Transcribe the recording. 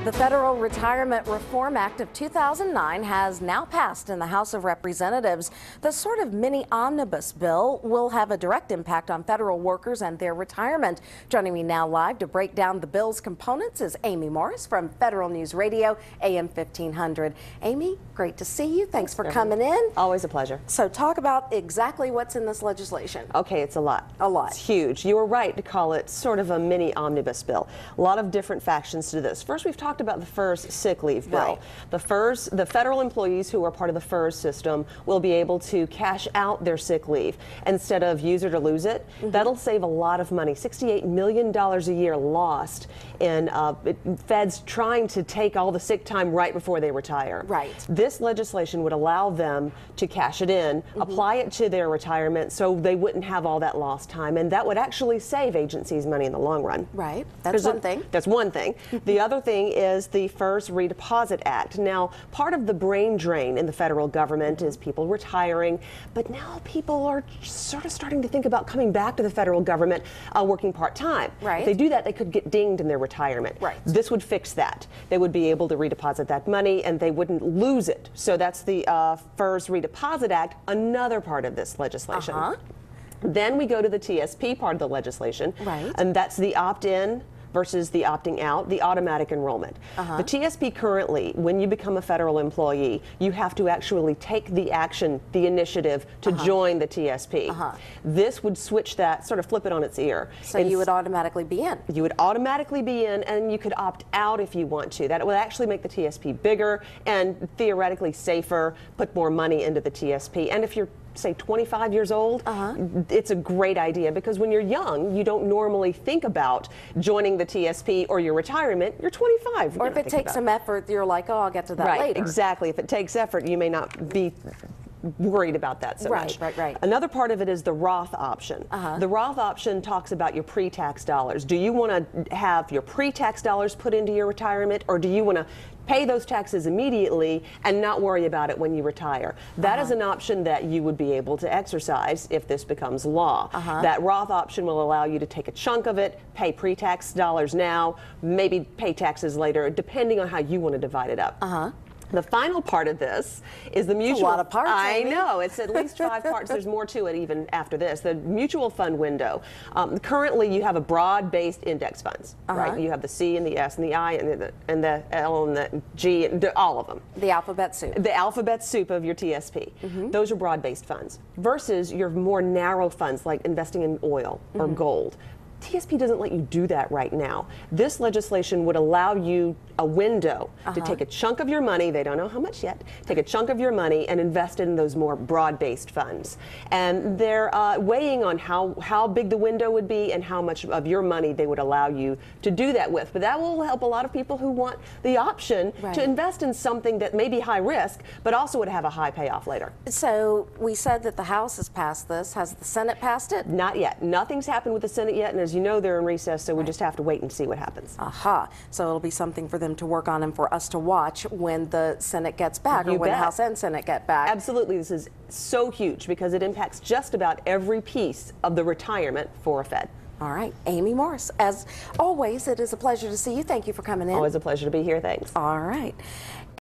The Federal Retirement Reform Act of 2009 has now passed in the House of Representatives. The sort of mini omnibus bill will have a direct impact on federal workers and their retirement. Joining me now live to break down the bill's components is Amy Morris from Federal News Radio AM 1500. Amy, great to see you. Thanks for coming in. Always a pleasure. So talk about exactly what's in this legislation. Okay, it's a lot. A lot. It's huge. You were right to call it sort of a mini omnibus bill. A lot of different factions to this. First, we've talked about the FERS sick leave bill. Right. The federal employees who are part of the FERS system will be able to cash out their sick leave instead of use it or lose it. That'll save a lot of money, $68 million a year lost in feds trying to take all the sick time right before they retire. Right. This legislation would allow them to cash it in, apply it to their retirement so they wouldn't have all that lost time, and that would actually save agencies money in the long run. Right. That's one thing. That's one thing. The other thing is the FERS Redeposit Act. Now, part of the brain drain in the federal government is people retiring, but now people are sort of starting to think about coming back to the federal government working part-time. Right. If they do that, they could get dinged in their retirement. Right. This would fix that. They would be able to redeposit that money and they wouldn't lose it. So that's the FERS Redeposit Act, another part of this legislation. Then we go to the TSP part of the legislation, and that's the opt-in versus the opting out, the automatic enrollment. The TSP currently, when you become a federal employee, you have to actually take the action, the initiative to join the TSP. This would switch that, sort of flip it on its ear. So you would automatically be in. You would automatically be in, and you could opt out if you want to. That would actually make the TSP bigger and theoretically safer, put more money into the TSP. And if you're say 25 years old, it's a great idea because when you're young, you don't normally think about joining the TSP or your retirement. You're 25. Or if it takes some effort, you're like, oh, I'll get to that later. Exactly. If it takes effort, you may not be worried about that so much. Right. Another part of it is the Roth option. The Roth option talks about your pre-tax dollars. Do you want to have your pre-tax dollars put into your retirement, or do you want to pay those taxes immediately and not worry about it when you retire? That is an option that you would be able to exercise if this becomes law. That Roth option will allow you to take a chunk of it, pay pre-tax dollars now, maybe pay taxes later, depending on how you want to divide it up. The final part of this is the mutual. A lot of parts. I know, it's at least 5 parts. There's more to it even after this. The mutual fund window. Currently, you have a broad-based index funds, right? You have the C and the S and the I and the L and the G, and all of them. The alphabet soup. The alphabet soup of your TSP. Those are broad-based funds versus your more narrow funds like investing in oil or gold. TSP doesn't let you do that right now. This legislation would allow you a window to take a chunk of your money, they don't know how much yet, take a chunk of your money and invest it in those more broad-based funds. And they're weighing on how big the window would be and how much of your money they would allow you to do that with. But that will help a lot of people who want the option to invest in something that may be high risk, but also would have a high payoff later. So we said that the House has passed this. Has the Senate passed it? Not yet. Nothing's happened with the Senate yet, and as you know, they're in recess, so we just have to wait and see what happens. So it'll be something for them to work on and for us to watch when the Senate gets back, or when the House and Senate get back. Absolutely. This is so huge because it impacts just about every piece of the retirement for a Fed. All right. Amy Morris, as always, it is a pleasure to see you. Thank you for coming in. Always a pleasure to be here. Thanks. All right.